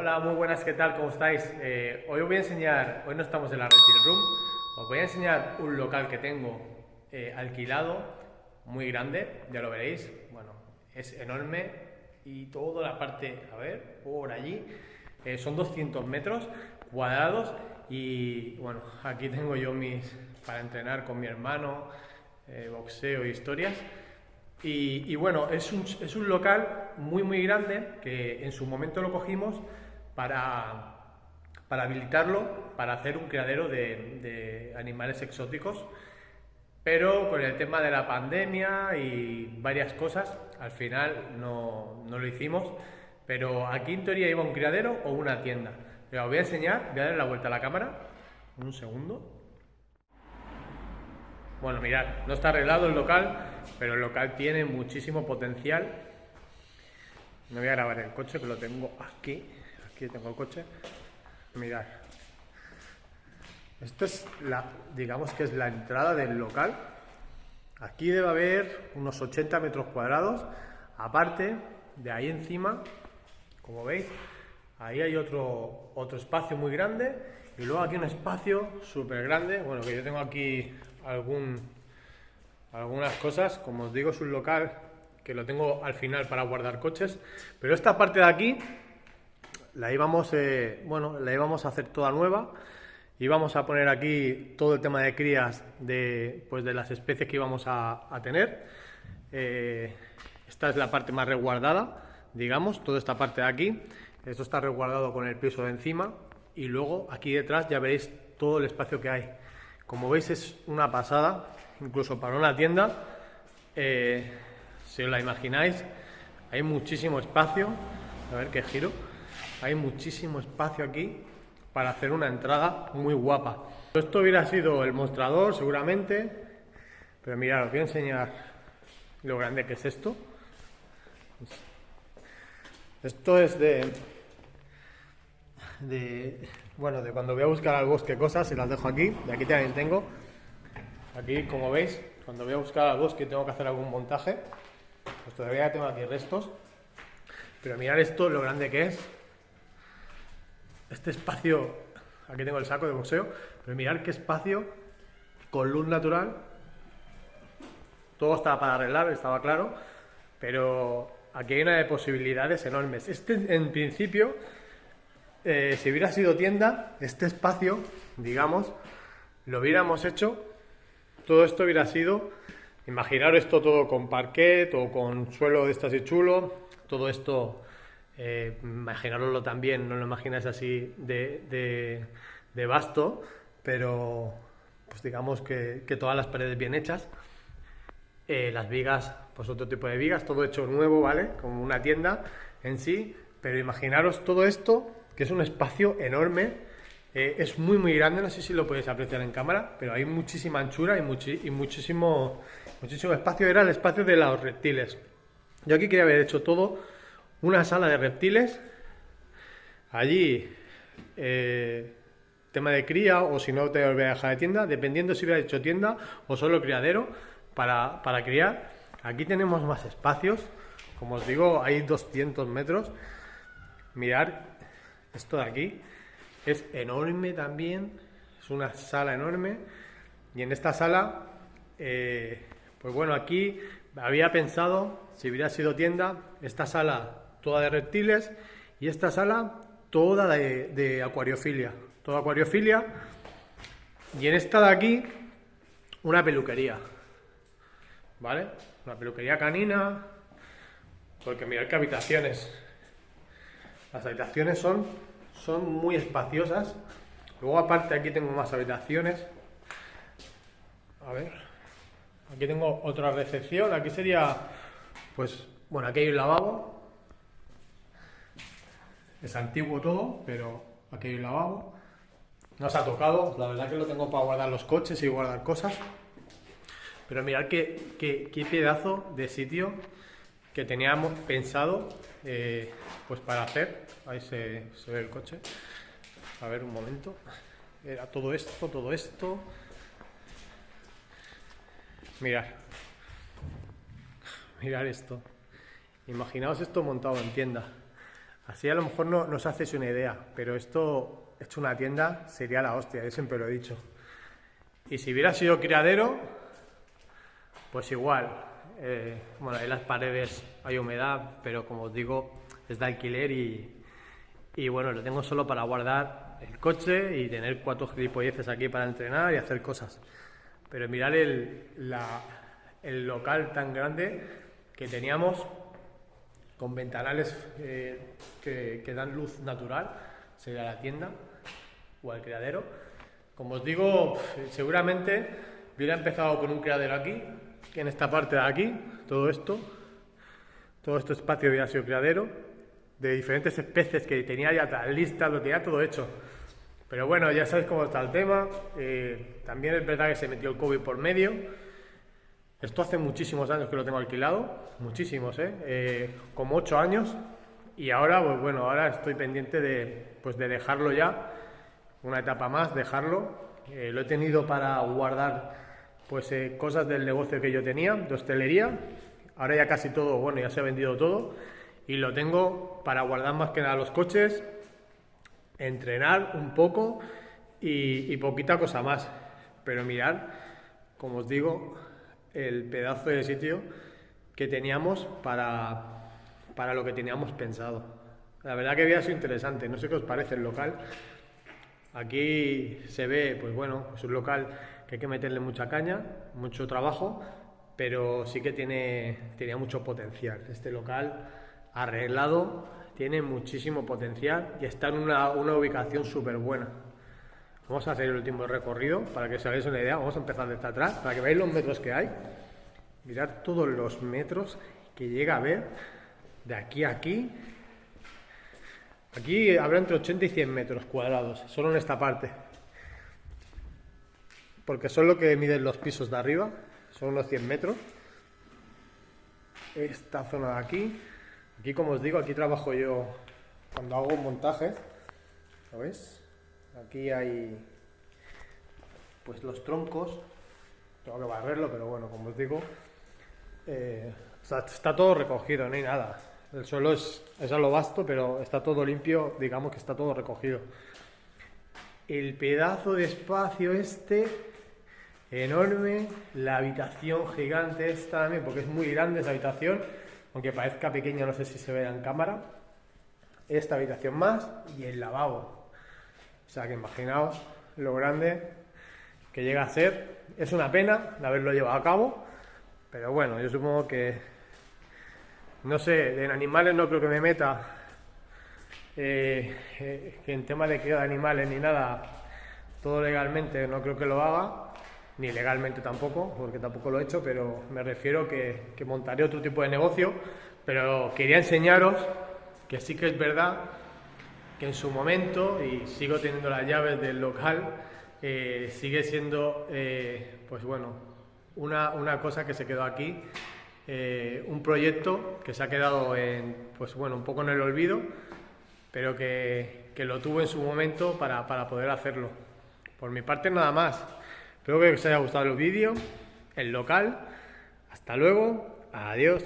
Hola, muy buenas, ¿qué tal? ¿Cómo estáis? Hoy os voy a enseñar, hoy no estamos en la Rental Room, os voy a enseñar un local que tengo alquilado, muy grande, ya lo veréis, bueno, es enorme y toda la parte, a ver, por allí, son 200 metros cuadrados y bueno, aquí tengo yo para entrenar con mi hermano, boxeo y historias. Y bueno, es un local muy grande que en su momento lo cogimos para, para habilitarlo, para hacer un criadero de animales exóticos, pero con el tema de la pandemia y varias cosas, al final no lo hicimos, pero aquí en teoría iba un criadero o una tienda. Pero os voy a enseñar, voy a darle la vuelta a la cámara, un segundo. Bueno, mirad, no está arreglado el local, pero el local tiene muchísimo potencial. Me voy a grabar el coche, que lo tengo aquí. Aquí tengo el coche. Mirad. Esto es digamos que es la entrada del local. Aquí debe haber unos 80 metros cuadrados. Aparte, de ahí encima, como veis, ahí hay otro espacio muy grande. Y luego aquí un espacio súper grande. Bueno, que yo tengo aquí algunas cosas. Como os digo, es un local que lo tengo al final para guardar coches. Pero esta parte de aquí la íbamos a hacer toda nueva. Íbamos a poner aquí todo el tema de crías de las especies que íbamos a tener. Esta es la parte más resguardada, digamos, toda esta parte de aquí. Esto está resguardado con el piso de encima. Y luego aquí detrás ya veréis todo el espacio que hay. Como veis es una pasada, incluso para una tienda, si os la imagináis, hay muchísimo espacio. A ver qué giro. Hay muchísimo espacio aquí para hacer una entrada muy guapa. Esto hubiera sido el mostrador seguramente, pero mirad, os voy a enseñar lo grande que es esto. Esto es de cuando voy a buscar al bosque cosas, y las dejo aquí. De aquí también tengo. Aquí, como veis, cuando voy a buscar al bosque tengo que hacer algún montaje. Pues todavía tengo aquí restos. Pero mirad esto, lo grande que es. Este espacio, aquí tengo el saco de boxeo, pero mirad qué espacio, con luz natural. Todo estaba para arreglar, estaba claro, pero aquí hay una de posibilidades enormes. En principio, si hubiera sido tienda, este espacio, digamos, lo hubiéramos hecho, todo esto hubiera sido, imaginaros esto todo con parquet o con suelo de estas y chulo, todo esto, imaginaroslo también, no lo imagináis así de vasto, pero pues digamos que todas las paredes bien hechas, las vigas, pues otro tipo de vigas, todo hecho nuevo, ¿vale? Como una tienda en sí, pero imaginaros todo esto, que es un espacio enorme, es muy grande, no sé si lo podéis apreciar en cámara, pero hay muchísima anchura y muchísimo espacio. Era el espacio de los reptiles. Yo aquí quería haber hecho todo una sala de reptiles, allí tema de cría, o si no te voy a dejar de tienda, dependiendo si hubiera hecho tienda o solo criadero para criar. Aquí tenemos más espacios, como os digo, hay 200 metros. Mirad esto de aquí, es enorme también, es una sala enorme. Y en esta sala, pues bueno, aquí había pensado, si hubiera sido tienda, esta sala toda de reptiles y esta sala toda de acuariofilia, toda acuariofilia. Y en esta de aquí, una peluquería, ¿vale? Una peluquería canina, porque mirad qué habitaciones. Las habitaciones son muy espaciosas. Luego aparte aquí tengo más habitaciones. A ver, aquí tengo otra recepción. Aquí sería, pues, bueno, aquí hay un lavabo. Es antiguo todo, pero aquí hay un lavabo. No se ha tocado, la verdad que lo tengo para guardar los coches y guardar cosas. Pero mirad qué pedazo de sitio que teníamos pensado pues para hacer. Ahí se ve el coche. A ver, un momento. Era todo esto. Mirad esto. Imaginaos esto montado en tienda. Así a lo mejor no os hacéis una idea, pero esto, hecho una tienda, sería la hostia, yo siempre lo he dicho. Y si hubiera sido criadero, pues igual. Bueno, en las paredes hay humedad, pero como os digo, es de alquiler y bueno, lo tengo solo para guardar el coche y tener 4 gilipolleces aquí para entrenar y hacer cosas. Pero mirar el local tan grande que teníamos, con ventanales que dan luz natural, sería la tienda o el criadero. Como os digo, seguramente hubiera empezado con un criadero aquí, que en esta parte de aquí, todo este espacio hubiera sido criadero, de diferentes especies que tenía ya listas, lo tenía todo hecho. Pero bueno, ya sabéis cómo está el tema. También es verdad que se metió el COVID por medio. Esto hace muchísimos años que lo tengo alquilado, muchísimos, como 8 años. Y ahora, pues bueno, ahora estoy pendiente de dejarlo ya, una etapa más, dejarlo. Lo he tenido para guardar cosas del negocio que yo tenía, de hostelería. Ahora ya casi todo, bueno, ya se ha vendido todo. Y lo tengo para guardar más que nada los coches, entrenar un poco y poquita cosa más. Pero mirad, como os digo, el pedazo de sitio que teníamos para lo que teníamos pensado. La verdad que había sido interesante, no sé qué os parece el local. Aquí se ve, pues bueno, es un local que hay que meterle mucha caña, mucho trabajo, pero sí que tenía mucho potencial. Este local arreglado tiene muchísimo potencial y está en una ubicación súper buena. Vamos a hacer el último recorrido para que os hagáis una idea. Vamos a empezar desde atrás para que veáis los metros que hay. Mirad todos los metros que llega a haber de aquí a aquí. Aquí habrá entre 80 y 100 metros cuadrados, solo en esta parte. Porque son lo que miden los pisos de arriba, son unos 100 metros. Esta zona de aquí. Aquí, como os digo, aquí trabajo yo cuando hago montajes. ¿Lo veis? Aquí hay pues los troncos. Tengo que barrerlo, pero bueno, como os digo, está todo recogido, no hay nada. El suelo es a lo vasto, pero está todo limpio, digamos que está todo recogido. El pedazo de espacio enorme, la habitación gigante esta también, porque es muy grande esa habitación, aunque parezca pequeña, no sé si se ve en cámara. Esta habitación más y el lavabo. O sea que imaginaos lo grande que llega a ser. Es una pena de haberlo llevado a cabo, pero bueno, yo supongo que, no sé, en animales no creo que me meta, que en tema de cría de animales ni nada, todo legalmente no creo que lo haga, ni legalmente tampoco, porque tampoco lo he hecho, pero me refiero que montaré otro tipo de negocio. Pero quería enseñaros que sí que es verdad que en su momento, y sigo teniendo las llaves del local, sigue siendo, pues bueno, una cosa que se quedó aquí, un proyecto que se ha quedado pues bueno, un poco en el olvido, pero que lo tuve en su momento para poder hacerlo. Por mi parte nada más. Espero que os haya gustado el vídeo, el local. Hasta luego, adiós.